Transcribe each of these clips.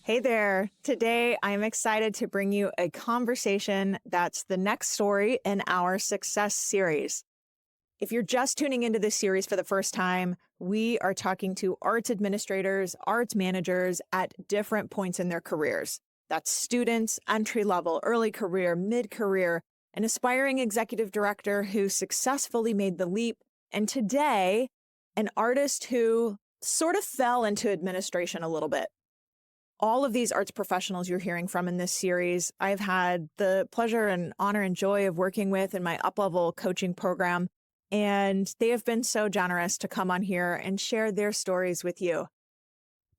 Hey there. Today, I'm excited to bring you a conversation that's the next story in our success series. If you're just tuning into this series for the first time, we are talking to arts administrators, arts managers at different points in their careers. That's students, entry level, early career, mid-career, an aspiring executive director who successfully made the leap, and today, an artist who sort of fell into administration a little bit. All of these arts professionals you're hearing from in this series, I've had the pleasure and honor and joy of working with in my Uplevel coaching program, and they have been so generous to come on here and share their stories with you.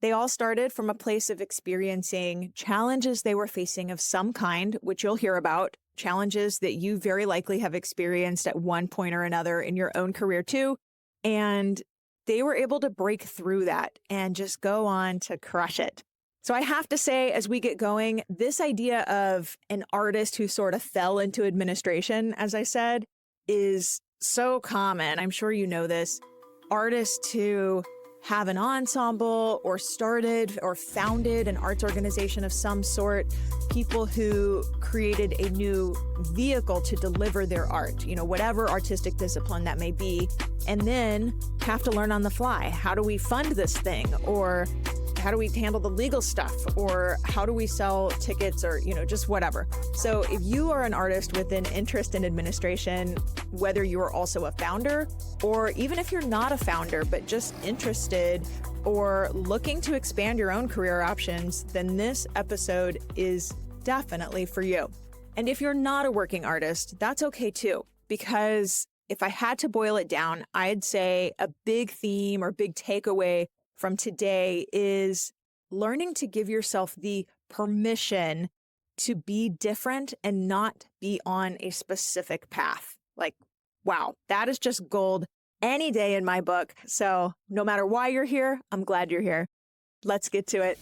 They all started from a place of experiencing challenges they were facing of some kind, which you'll hear about, challenges that you very likely have experienced at one point or another in your own career too, and they were able to break through that and just go on to crush it. So I have to say, as we get going, this idea of an artist who sort of fell into administration, as I said, is so common. I'm sure you know this. Artists who have an ensemble or started or founded an arts organization of some sort, people who created a new vehicle to deliver their art, whatever artistic discipline that may be, and then have to learn on the fly. How do we fund this thing? Or how do we handle the legal stuff? Or how do we sell tickets or, just whatever. So if you are an artist with an interest in administration, whether you are also a founder, or even if you're not a founder, but just interested or looking to expand your own career options, then this episode is definitely for you. And if you're not a working artist, that's okay too, because if I had to boil it down, I'd say a big theme or big takeaway from today is learning to give yourself the permission to be different and not be on a specific path. Like, wow, that is just gold any day in my book. So no matter why you're here, I'm glad you're here. Let's get to it.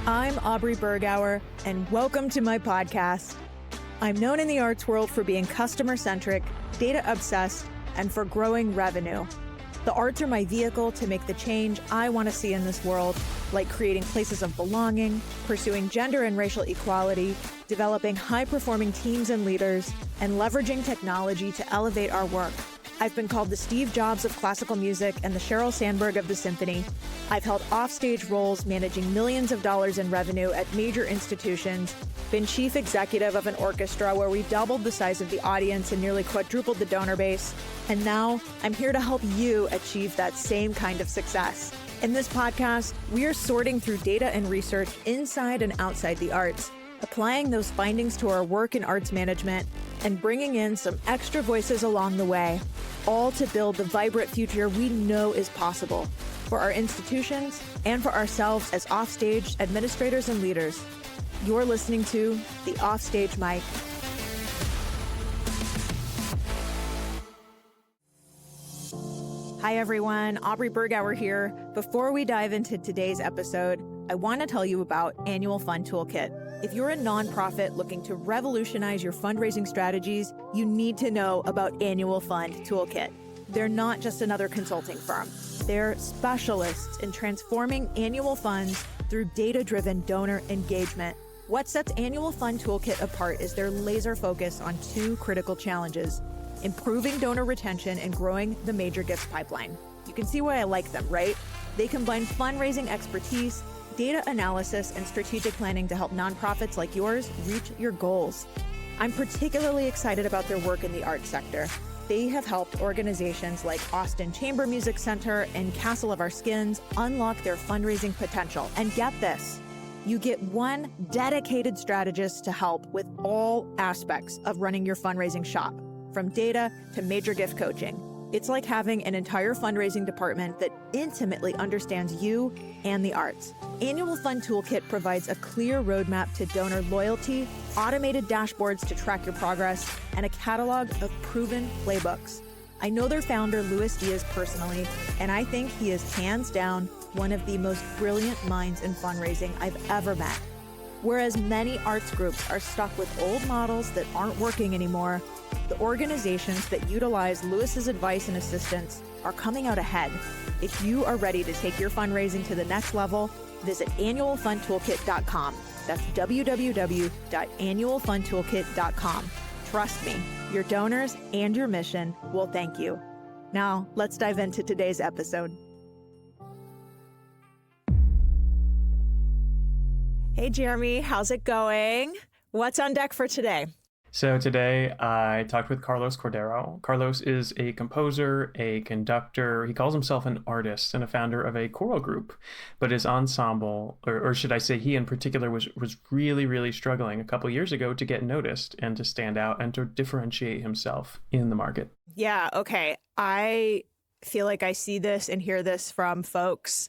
I'm Aubrey Bergauer, and welcome to my podcast. I'm known in the arts world for being customer-centric, data-obsessed, and for growing revenue. The arts are my vehicle to make the change I want to see in this world, like creating places of belonging, pursuing gender and racial equality, developing high-performing teams and leaders, and leveraging technology to elevate our work. I've been called the Steve Jobs of classical music and the Sheryl Sandberg of the symphony. I've held offstage roles managing millions of dollars in revenue at major institutions, been chief executive of an orchestra where we doubled the size of the audience and nearly quadrupled the donor base. And now I'm here to help you achieve that same kind of success. In this podcast, we are sorting through data and research inside and outside the arts, applying those findings to our work in arts management, and bringing in some extra voices along the way, all to build the vibrant future we know is possible for our institutions and for ourselves as offstage administrators and leaders. You're listening to the Offstage Mic. Hi everyone, Aubrey Bergauer here. Before we dive into today's episode, I want to tell you about Annual Fund Toolkit. If you're a nonprofit looking to revolutionize your fundraising strategies, you need to know about Annual Fund Toolkit. They're not just another consulting firm. They're specialists in transforming annual funds through data-driven donor engagement. What sets Annual Fund Toolkit apart is their laser focus on two critical challenges: improving donor retention and growing the major gifts pipeline. You can see why I like them, right? They combine fundraising expertise, data analysis, and strategic planning to help nonprofits like yours reach your goals. I'm particularly excited about their work in the arts sector. They have helped organizations like Austin Chamber Music Center and Castle of Our Skins unlock their fundraising potential. And get this, you get one dedicated strategist to help with all aspects of running your fundraising shop, from data to major gift coaching. It's like having an entire fundraising department that intimately understands you and the arts. Annual Fund Toolkit provides a clear roadmap to donor loyalty, automated dashboards to track your progress, and a catalog of proven playbooks. I know their founder, Luis Diaz, personally, and I think he is hands down one of the most brilliant minds in fundraising I've ever met. Whereas many arts groups are stuck with old models that aren't working anymore, the organizations that utilize Luis's advice and assistance are coming out ahead. If you are ready to take your fundraising to the next level, visit annualfundtoolkit.com. That's www.annualfundtoolkit.com. Trust me, your donors and your mission will thank you. Now, let's dive into today's episode. Hey, Jeremy, how's it going? What's on deck for today? So today I talked with Carlos Cordero. Carlos is a composer, a conductor. He calls himself an artist and a founder of a choral group, but his ensemble, or should I say he in particular, was really, really struggling a couple years ago to get noticed and to stand out and to differentiate himself in the market. Yeah, okay. I feel like I see this and hear this from folks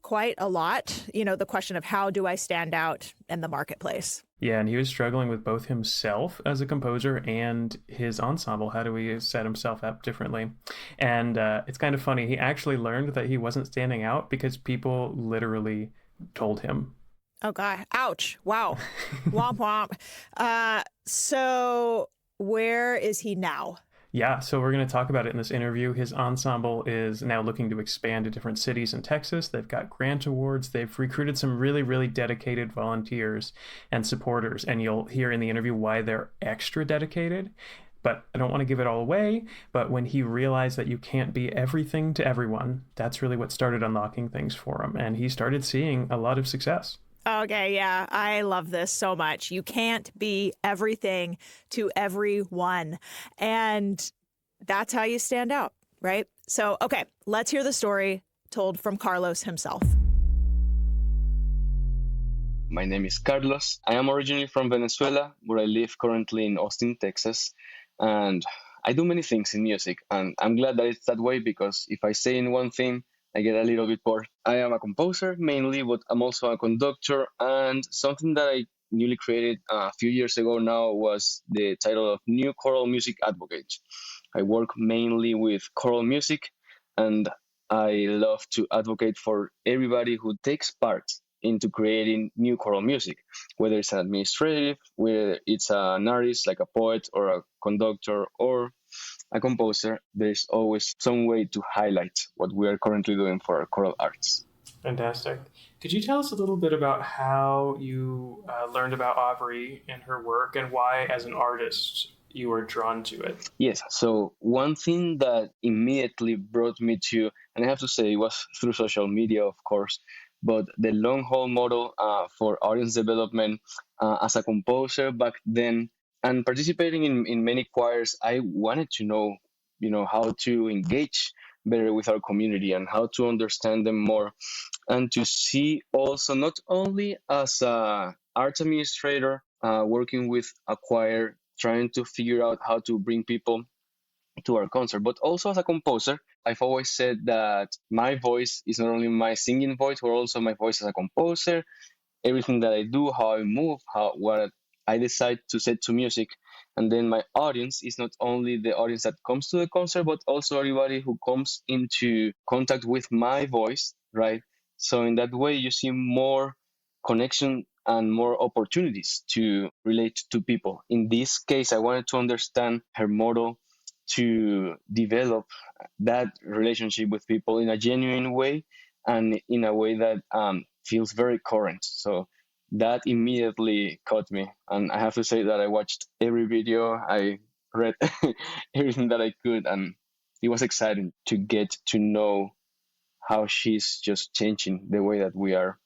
quite a lot. You know, the question of how do I stand out in the marketplace? Yeah, and he was struggling with both himself as a composer and his ensemble. How do we set himself up differently? And it's kind of funny. He actually learned that he wasn't standing out because people literally told him. Oh, God. Ouch. Wow. Womp womp. So where is he now? Yeah, so we're going to talk about it in this interview. His ensemble is now looking to expand to different cities in Texas. They've got grant awards. They've recruited some really, really dedicated volunteers and supporters. And you'll hear in the interview why they're extra dedicated. But I don't want to give it all away. But when he realized that you can't be everything to everyone, that's really what started unlocking things for him. And he started seeing a lot of success. Okay, yeah, I love this so much. You can't be everything to everyone. And that's how you stand out, right? So, okay, let's hear the story told from Carlos himself. My name is Carlos. I am originally from Venezuela, where I live currently in Austin, Texas. And I do many things in music. And I'm glad that it's that way because if I say in one thing, I get a little bit bored. I am a composer mainly, but I'm also a conductor. And something that I newly created a few years ago now was the title of New Choral Music Advocate. I work mainly with choral music, and I love to advocate for everybody who takes part into creating new choral music, whether it's an administrative, whether it's an artist like a poet or a conductor or a composer. There's always some way to highlight what we are currently doing for our choral arts. Fantastic. Could you tell us a little bit about how you learned about Aubrey and her work and why, as an artist, you were drawn to it? Yes. So one thing that immediately brought me to, and I have to say it was through social media, of course, but the long haul model for audience development as a composer back then, and participating in many choirs, I wanted to know, how to engage better with our community and how to understand them more, and to see also not only as a art administrator working with a choir, trying to figure out how to bring people to our concert, but also as a composer. I've always said that my voice is not only my singing voice, but also my voice as a composer. Everything that I do, how I move, what I decide to set to music. And then my audience is not only the audience that comes to the concert, but also everybody who comes into contact with my voice, right? So in that way, you see more connection and more opportunities to relate to people. In this case, I wanted to understand her model to develop that relationship with people in a genuine way and in a way that feels very current. So that immediately caught me. And I have to say that I watched every video, I read everything that I could, and it was exciting to get to know how she's just changing the way that we are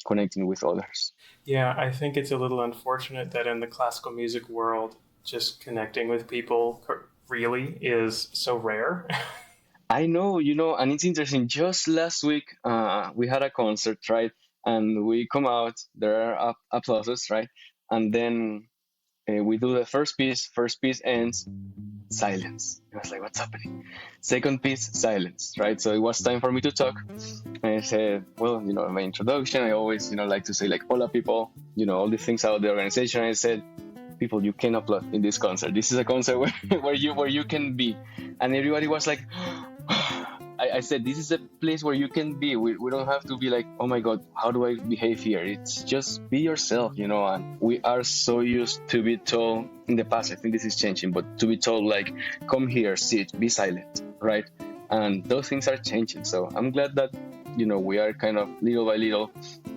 connecting with others. Yeah, I think it's a little unfortunate that in the classical music world, just connecting with people really is so rare. I know, and it's interesting. Just last week, we had a concert, right? And we come out, there are applauses, right? And then we do the first piece ends, silence. I was like, what's happening? Second piece, silence, right? So it was time for me to talk. And I said, well, in my introduction, I always, like to say like, hola people, all the things about the organization. I said, people, you can applaud in this concert. This is a concert where you can be. And everybody was like, I said, this is a place where you can be. We don't have to be like, oh my God, how do I behave here? It's just be yourself, and we are so used to be told in the past, I think this is changing, but to be told like, come here, sit, be silent, right? And those things are changing. So I'm glad that, we are kind of little by little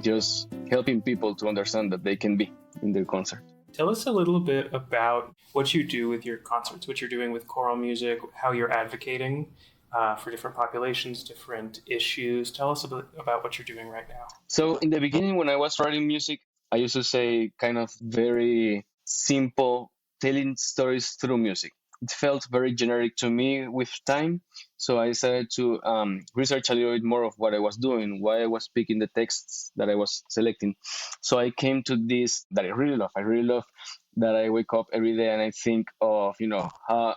just helping people to understand that they can be in their concert. Tell us a little bit about what you do with your concerts, what you're doing with choral music, how you're advocating for different populations, different issues. Tell us a bit about what you're doing right now. So in the beginning, when I was writing music, I used to say kind of very simple, telling stories through music. It felt very generic to me with time. So I decided to research a little bit more of what I was doing, why I was picking the texts that I was selecting. So I came to this that I really love. I really love that I wake up every day and I think of, how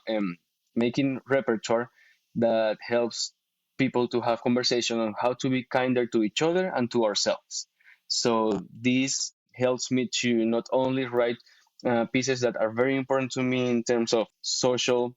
making repertoire that helps people to have conversation on how to be kinder to each other and to ourselves. So this helps me to not only write pieces that are very important to me in terms of social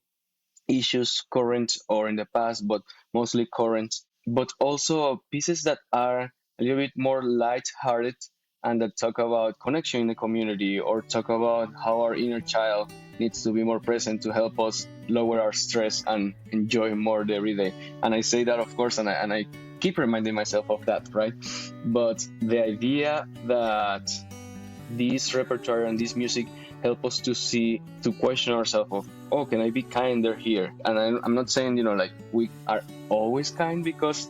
issues, current or in the past, but mostly current, but also pieces that are a little bit more light-hearted and that talk about connection in the community or talk about how our inner child needs to be more present to help us lower our stress and enjoy more the everyday. And I say that, of course, and I keep reminding myself of that, right? But the idea that this repertoire and this music help us to question ourselves of, oh, can I be kinder here? And I'm not saying, like we are always kind, because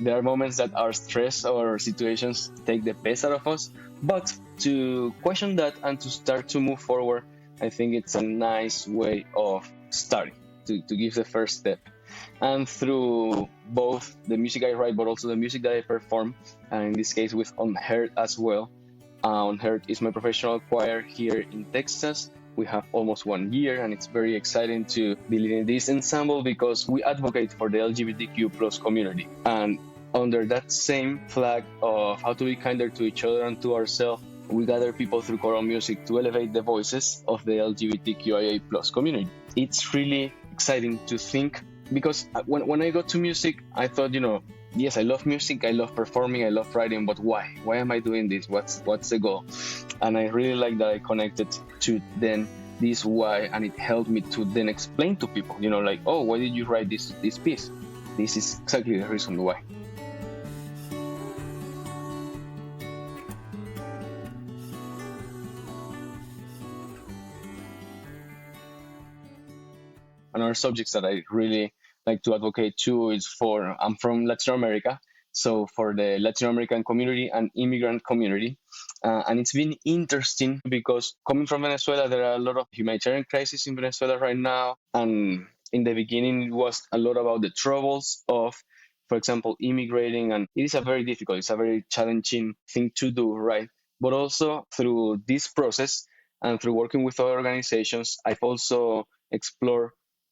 there are moments that our stress or situations take the best out of us, but to question that and to start to move forward, I think it's a nice way of starting, to give the first step. And through both the music I write, but also the music that I perform, and in this case with Unheard as well. Unheard is my professional choir here in Texas. We have almost 1 year, and it's very exciting to be leading this ensemble because we advocate for the LGBTQ plus community. And under that same flag of how to be kinder to each other and to ourselves, we gather people through choral music to elevate the voices of the LGBTQIA plus community. It's really exciting to think, because when I got to music, I thought, yes, I love music, I love performing, I love writing, but why? Why am I doing this? What's the goal? And I really like that I connected to then this why, and it helped me to then explain to people, like, oh, why did you write this piece? This is exactly the reason why. Another subjects that I really like to advocate to is I'm from Latin America, so for the Latin American community and immigrant community. And it's been interesting because coming from Venezuela, there are a lot of humanitarian crises in Venezuela right now. And in the beginning, it was a lot about the troubles of, for example, immigrating. And it is it's a very challenging thing to do, right? But also through this process and through working with other organizations, I've also explored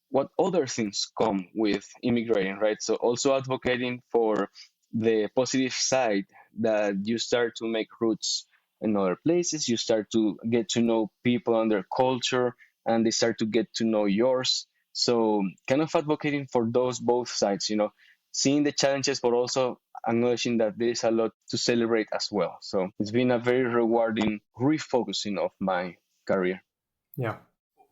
what other things come with immigrating, right? So also advocating for the positive side, that you start to make roots in other places, you start to get to know people and their culture, and they start to get to know yours. So kind of advocating for those both sides, seeing the challenges, but also acknowledging that there is a lot to celebrate as well. So it's been a very rewarding refocusing of my career. Yeah.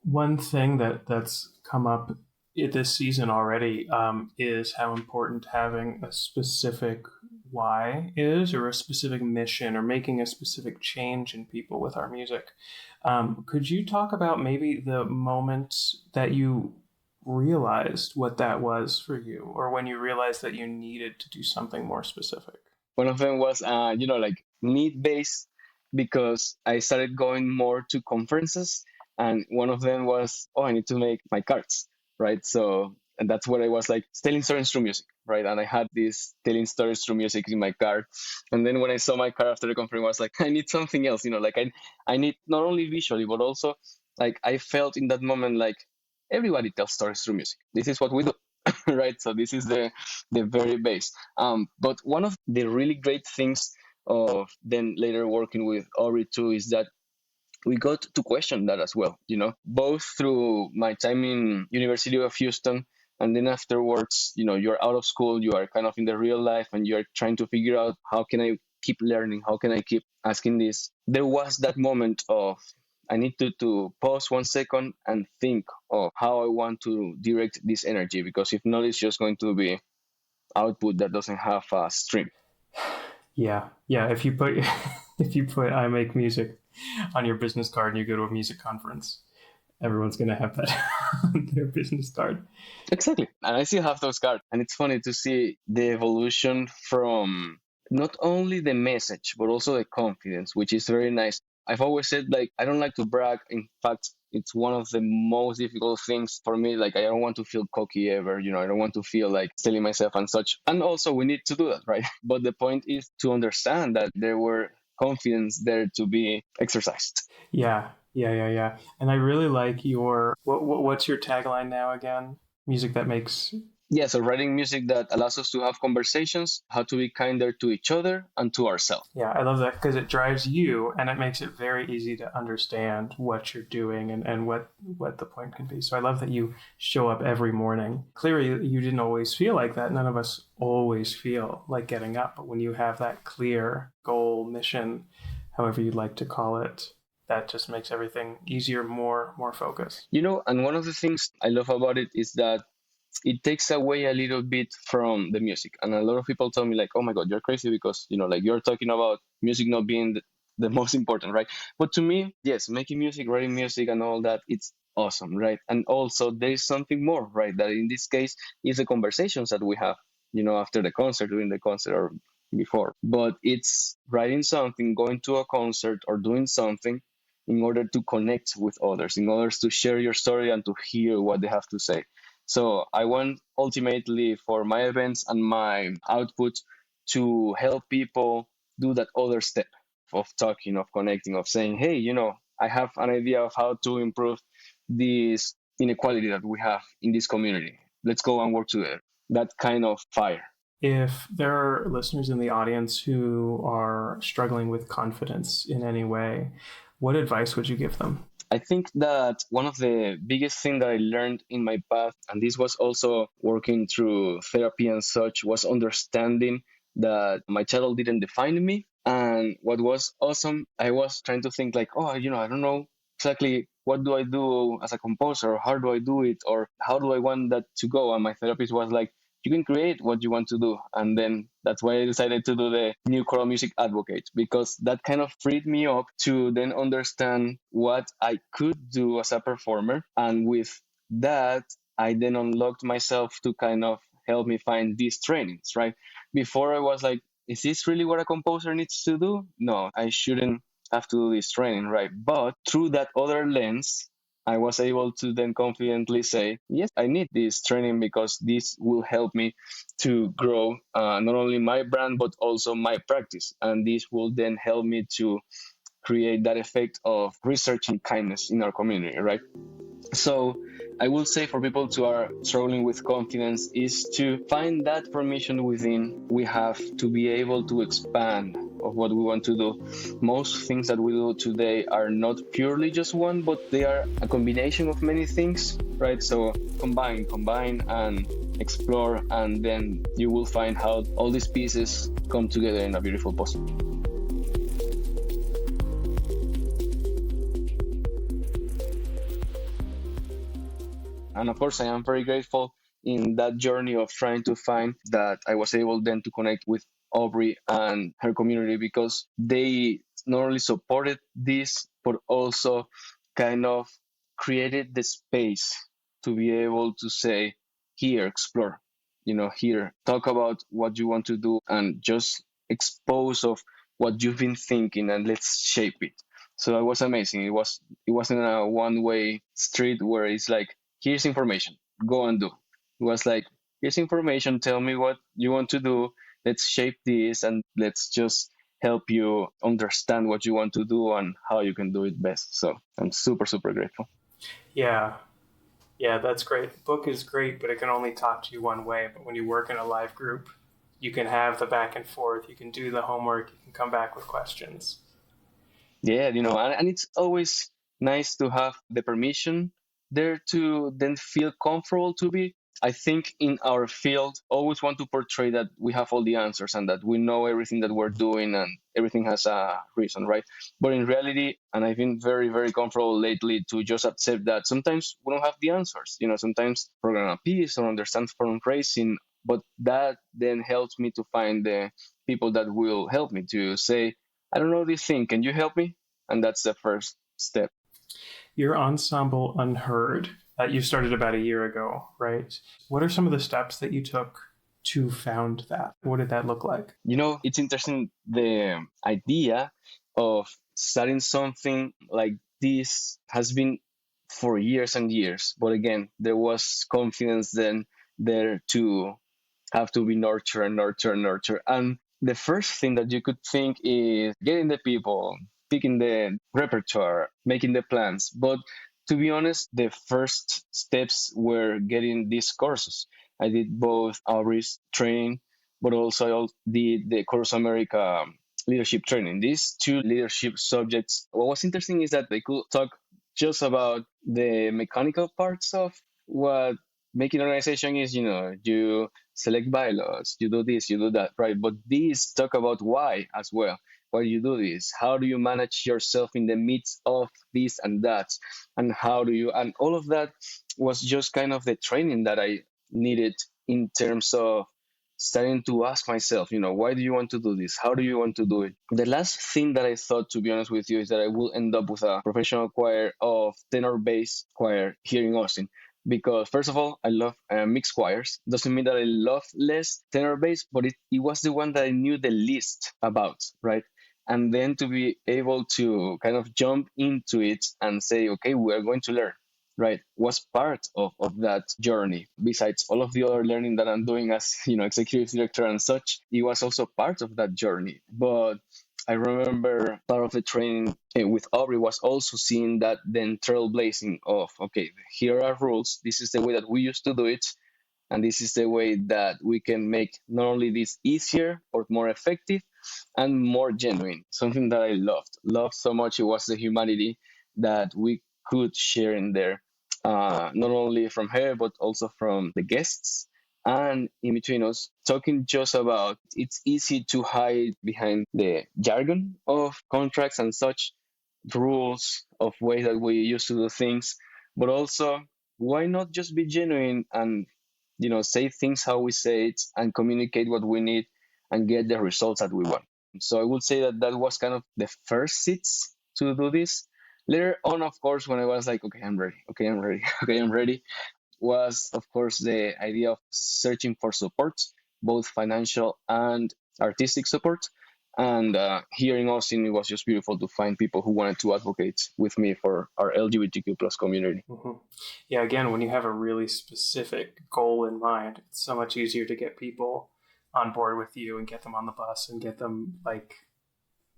One thing that's come up this season already is how important having a specific why is, or a specific mission, or making a specific change in people with our music. Could you talk about maybe the moment that you realized what that was for you, or when you realized that you needed to do something more specific? One of them was, like need-based, because I started going more to conferences, and one of them was, oh, I need to make my cards, right? So, and that's what I was like, telling stories through music, right? And I had this telling stories through music in my card. And then when I saw my card after the conference, I was like, I need something else, like I need not only visually, but also like I felt in that moment like everybody tells stories through music. This is what we do. Right, so this is the very base. But one of the really great things of then later working with Ori too is that we got to question that as well, both through my time in University of Houston, and then afterwards, you're out of school, you are kind of in the real life, and you're trying to figure out, how can I keep learning, how can I keep asking this. There was that moment of, I need to pause 1 second and think of how I want to direct this energy, because if not, it's just going to be output that doesn't have a stream. Yeah, yeah. If you put if you put I make music on your business card and you go to a music conference, everyone's gonna have that on their business card. Exactly. And I still have those cards. And it's funny to see the evolution from not only the message, but also the confidence, which is very nice. I've always said, like, I don't like to brag. In fact, it's one of the most difficult things for me. Like, I don't want to feel cocky ever. I don't want to feel like selling myself and such. And also, we need to do that, right? But the point is to understand that there were confidence there to be exercised. Yeah, yeah, yeah, yeah. And I really like your what's your tagline now again? Music that makes. Yeah, so writing music that allows us to have conversations, how to be kinder to each other and to ourselves. Yeah, I love that because it drives you and it makes it very easy to understand what you're doing and what the point can be. So I love that you show up every morning. Clearly, you didn't always feel like that. None of us always feel like getting up. But when you have that clear goal, mission, however you'd like to call it, that just makes everything easier, more focused. And one of the things I love about it is that it takes away a little bit from the music. And a lot of people tell me like, oh my God, you're crazy because, like you're talking about music not being the most important, right? But to me, yes, making music, writing music and all that, it's awesome, right? And also there is something more, right? That in this case is the conversations that we have, after the concert, during the concert or before. But it's writing something, going to a concert or doing something in order to connect with others, in order to share your story and to hear what they have to say. So I want ultimately for my events and my output to help people do that other step of talking, of connecting, of saying, hey, I have an idea of how to improve this inequality that we have in this community. Let's go and work together. That kind of fire. If there are listeners in the audience who are struggling with confidence in any way, what advice would you give them? I think that one of the biggest things that I learned in my path, and this was also working through therapy and such, was understanding that my title didn't define me. And what was awesome, I was trying to think like, oh, I don't know exactly what do I do as a composer, or how do I do it, or how do I want that to go. And my therapist was like, you can create what you want to do. And then that's why I decided to do the new choral music advocate, because that kind of freed me up to then understand what I could do as a performer. And with that, I then unlocked myself to kind of help me find these trainings, right? Before I was like, is this really what a composer needs to do? No, I shouldn't have to do this training, right? But through that other lens, I was able to then confidently say, yes, I need this training because this will help me to grow not only my brand, but also my practice. And this will then help me to create that effect of research and kindness in our community, right? So I will say for people who are struggling with confidence is to find that permission within. We have to be able to expand of what we want to do. Most things that we do today are not purely just one, but they are a combination of many things, right? So combine and explore, and then you will find how all these pieces come together in a beautiful puzzle. And of course, I am very grateful in that journey of trying to find that I was able then to connect with Aubrey and her community, because they not only supported this, but also kind of created the space to be able to say, here, explore, here, talk about what you want to do and just expose of what you've been thinking and let's shape it. So it was amazing. It wasn't a one-way street where it's like, here's information, go and do. It was like, here's information, tell me what you want to do, let's shape this and let's just help you understand what you want to do and how you can do it best. So I'm super, super grateful. Yeah. Yeah, that's great. Book is great, but it can only talk to you one way. But when you work in a live group, you can have the back and forth, you can do the homework, you can come back with questions. Yeah, and it's always nice to have the permission there to then feel comfortable to be. I think in our field, always want to portray that we have all the answers and that we know everything that we're doing and everything has a reason, right? But in reality, and I've been very, very comfortable lately to just accept that sometimes we don't have the answers. Sometimes program a piece or understand fundraising But that then helps me to find the people that will help me to say, I don't know this thing, can you help me? And that's the first step. Your ensemble Unheard, you started about a year ago, right? What are some of the steps that you took to found that? What did that look like? It's interesting, the idea of starting something like this has been for years and years. But again, there was confidence then there to have to be nurture and nurture and nurture. And the first thing that you could think is getting the people, picking the repertoire, making the plans. But to be honest, the first steps were getting these courses. I did both Aubrey's training, but also I did the Chorus America leadership training. These two leadership subjects, what was interesting is that they could talk just about the mechanical parts of what making an organization is. You select bylaws, you do this, you do that, right? But these talk about why as well. Why you do this? How do you manage yourself in the midst of this and that? And and all of that was just kind of the training that I needed in terms of starting to ask myself, why do you want to do this? How do you want to do it? The last thing that I thought, to be honest with you, is that I will end up with a professional choir of tenor bass choir here in Austin. Because first of all, I love mixed choirs. Doesn't mean that I love less tenor bass, but it was the one that I knew the least about, right? And then to be able to kind of jump into it and say, okay, we are going to learn, right, was part of that journey. Besides all of the other learning that I'm doing as executive director and such, it was also part of that journey. But I remember part of the training with Aubrey was also seeing that then trailblazing of, okay, here are rules. This is the way that we used to do it. And this is the way that we can make not only this easier or more effective and more genuine. Something that I loved so much. It was the humanity that we could share in there, not only from her, but also from the guests. And in between us, talking just about it's easy to hide behind the jargon of contracts and such rules of ways that we used to do things, but also why not just be genuine and say things how we say it and communicate what we need and get the results that we want. So I would say that was kind of the first seeds to do this. Later on, of course, when I was like, okay, I'm ready, okay, I'm ready, okay, I'm ready, was of course the idea of searching for support, both financial and artistic support. And here in Austin, it was just beautiful to find people who wanted to advocate with me for our LGBTQ plus community. Mm-hmm. Yeah, again, when you have a really specific goal in mind, it's so much easier to get people on board with you and get them on the bus and get them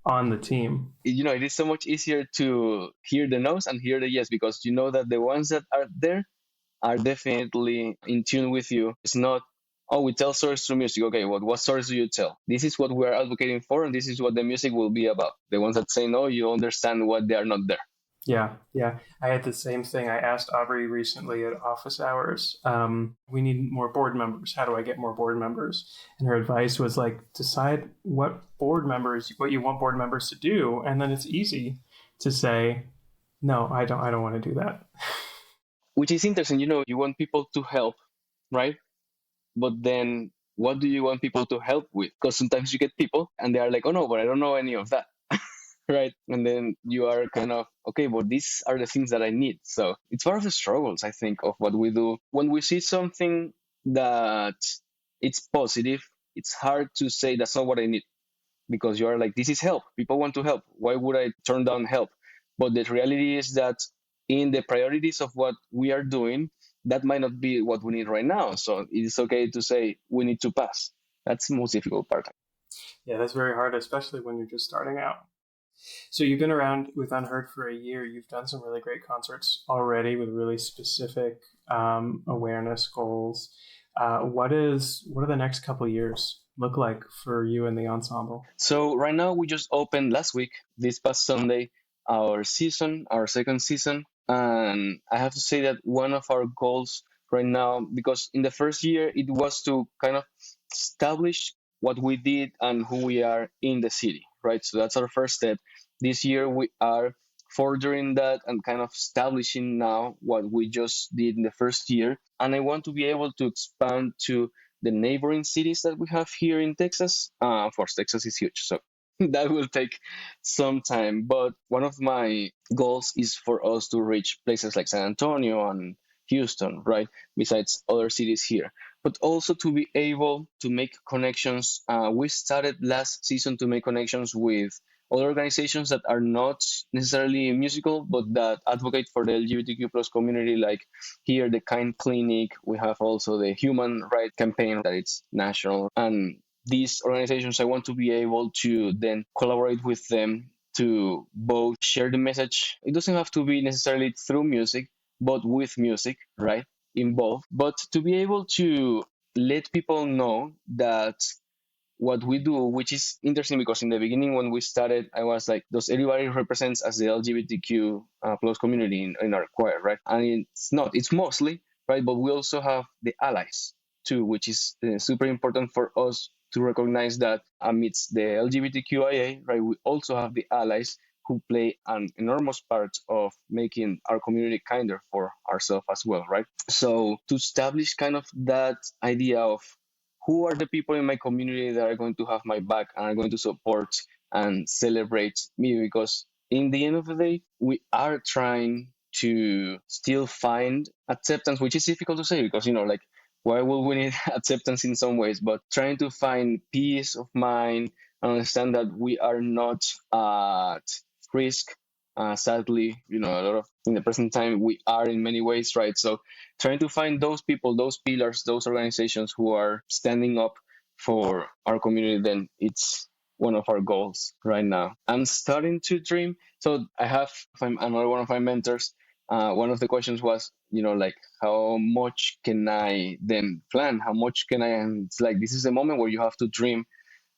on the team. It is so much easier to hear the no's and hear the yes, because you know that the ones that are there are definitely in tune with you. It's not, oh, we tell stories through music. Okay, what stories do you tell? This is what we're advocating for, and this is what the music will be about. The ones that say no, you understand what they are not there. Yeah. I had the same thing. I asked Aubrey recently at office hours, we need more board members. How do I get more board members? And her advice was decide what you want board members to do. And then it's easy to say, no, I don't want to do that. Which is interesting. You want people to help, right? But then what do you want people to help with? Because sometimes you get people and they are like, oh no, but I don't know any of that. Right. And then you are kind of, okay, but these are the things that I need. So it's one of the struggles, I think, of what we do. When we see something that it's positive, it's hard to say that's not what I need, because you are like, this is help. People want to help. Why would I turn down help? But the reality is that in the priorities of what we are doing, that might not be what we need right now. So it's okay to say we need to pass. That's the most difficult part. Yeah, that's very hard, especially when you're just starting out. So you've been around with Unheard for a year. You've done some really great concerts already with really specific awareness goals. What do the next couple of years look like for you and the ensemble? So right now we just opened last week, this past Sunday, our second season. And I have to say that one of our goals right now, because in the first year it was to kind of establish what we did and who we are in the city, right? So that's our first step. This year we are furthering that and kind of establishing now what we just did in the first year. And I want to be able to expand to the neighboring cities that we have here in Texas. Of course, Texas is huge, so that will take some time. But one of my goals is for us to reach places like San Antonio and Houston, right? Besides other cities here, but also to be able to make connections. We started last season to make connections with other organizations that are not necessarily musical, but that advocate for the LGBTQ plus community, like here, the Kind Clinic. We have also the Human Rights Campaign that it's national. And these organizations, I want to be able to then collaborate with them to both share the message. It doesn't have to be necessarily through music, but with music, right? Involved. But to be able to let people know that what we do, which is interesting because in the beginning when we started, I was like, does everybody represents as the LGBTQ plus community in our choir, right? And it's not, it's mostly, right? But we also have the allies too, which is super important for us to recognize that amidst the LGBTQIA, right, we also have the allies who play an enormous part of making our community kinder for ourselves as well, right? So to establish kind of that idea of who are the people in my community that are going to have my back and are going to support and celebrate me, because in the end of the day, we are trying to still find acceptance, which is difficult to say because, like, why will we need acceptance in some ways, but trying to find peace of mind and understand that we are not at risk. Sadly, a lot of in the present time, we are in many ways, right? So trying to find those people, those pillars, those organizations who are standing up for our community, then it's one of our goals right now. I'm starting to dream. So I have another one of my mentors. One of the questions was, like, how much can I then plan? How much can I? And it's like, this is the moment where you have to dream,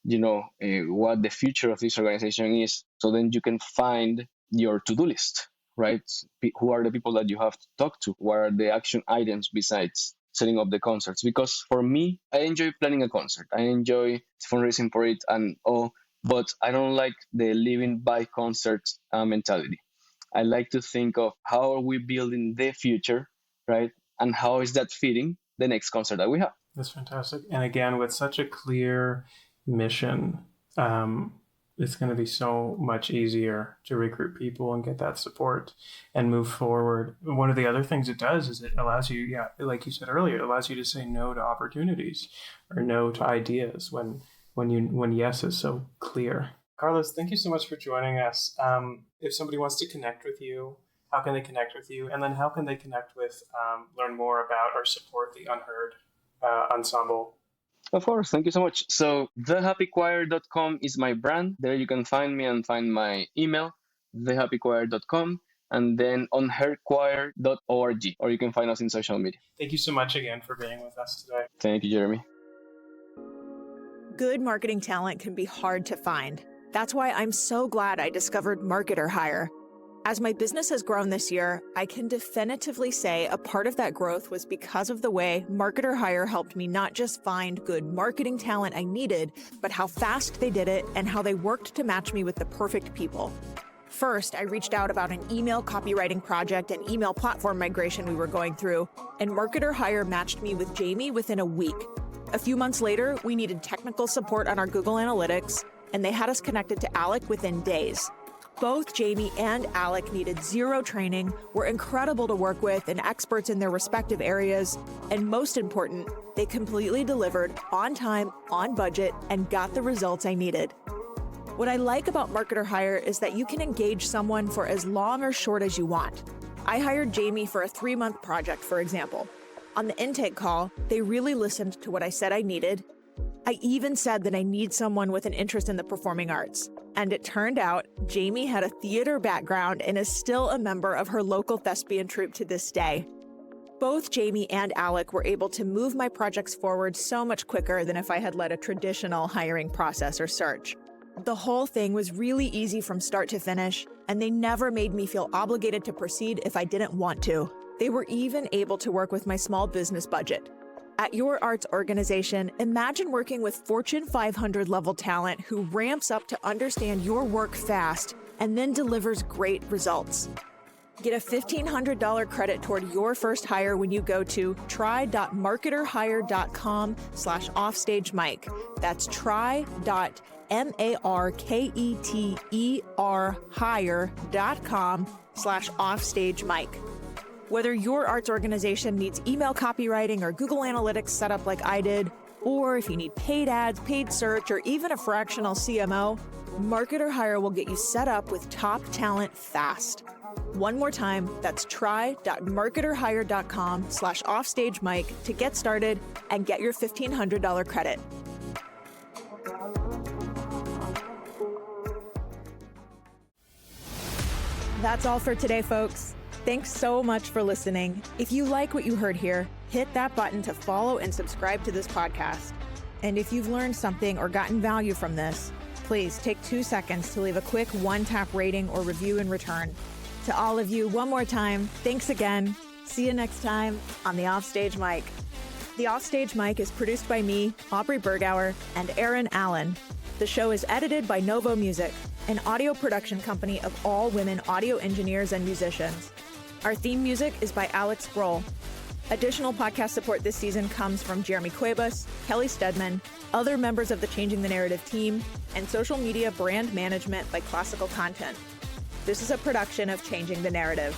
what the future of this organization is. So then you can find your to-do list, right? Who are the people that you have to talk to? What are the action items besides setting up the concerts? Because for me, I enjoy planning a concert. I enjoy fundraising for it and all, but I don't like the living by concert mentality. I like to think of how are we building the future, right? And how is that fitting the next concert that we have? That's fantastic. And again, with such a clear mission, it's going to be so much easier to recruit people and get that support and move forward. One of the other things it does is it allows you, like you said earlier, it allows you to say no to opportunities or no to ideas when yes is so clear. Carlos, thank you so much for joining us. If somebody wants to connect with you, how can they connect with you? And then how can they connect with, learn more about or support the Unheard ensemble? Of course, thank you so much. So thehappychoir.com is my brand. There you can find me and find my email, thehappychoir.com, and then unheardchoir.org, or you can find us in social media. Thank you so much again for being with us today. Thank you, Jeremy. Good marketing talent can be hard to find. That's why I'm so glad I discovered Marketer Hire. As my business has grown this year, I can definitively say a part of that growth was because of the way Marketer Hire helped me not just find good marketing talent I needed, but how fast they did it and how they worked to match me with the perfect people. First, I reached out about an email copywriting project and email platform migration we were going through, and Marketer Hire matched me with Jamie within a week. A few months later, we needed technical support on our Google Analytics, and they had us connected to Alec within days. Both Jamie and Alec needed zero training, were incredible to work with and experts in their respective areas, and most important, they completely delivered on time, on budget, and got the results I needed. What I like about Marketer Hire is that you can engage someone for as long or short as you want. I hired Jamie for a 3-month project, for example. On the intake call, they really listened to what I said I needed. I even said that I need someone with an interest in the performing arts. And it turned out Jamie had a theater background and is still a member of her local thespian troupe to this day. Both Jamie and Alec were able to move my projects forward so much quicker than if I had led a traditional hiring process or search. The whole thing was really easy from start to finish, and they never made me feel obligated to proceed if I didn't want to. They were even able to work with my small business budget. At your arts organization, imagine working with Fortune 500 level talent who ramps up to understand your work fast and then delivers great results. Get a $1,500 credit toward your first hire when you go to try.marketerhire.com/offstagemic. That's try.marketerhire.com/offstagemic. Whether your arts organization needs email copywriting or Google Analytics set up like I did, or if you need paid ads, paid search, or even a fractional CMO, Marketer Hire will get you set up with top talent fast. One more time, that's try.marketerhire.com/offstagemic to get started and get your $1,500 credit. That's all for today, folks. Thanks so much for listening. If you like what you heard here, hit that button to follow and subscribe to this podcast. And if you've learned something or gotten value from this, please take 2 seconds to leave a quick one-tap rating or review in return. To all of you, one more time, thanks again. See you next time on the Offstage Mic. The Offstage Mic is produced by me, Aubrey Bergauer, and Aaron Allen. The show is edited by Novo Music, an audio production company of all women audio engineers and musicians. Our theme music is by Alex Grohl. Additional podcast support this season comes from Jeremy Cuevas, Kelly Stedman, other members of the Changing the Narrative team, and social media brand management by Classical Content. This is a production of Changing the Narrative.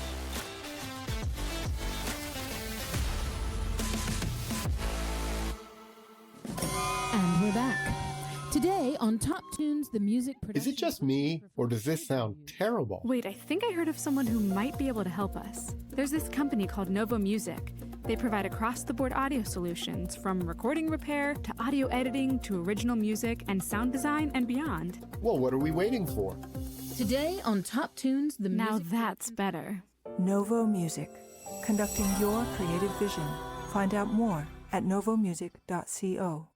And we're back. Today on Top Tunes, the music production... Is it just me, or does this sound terrible? Wait, I think I heard of someone who might be able to help us. There's this company called Novo Music. They provide across-the-board audio solutions, from recording repair to audio editing to original music and sound design and beyond. Well, what are we waiting for? Today on Top Tunes, the music... Now that's better. Novo Music, conducting your creative vision. Find out more at novomusic.co.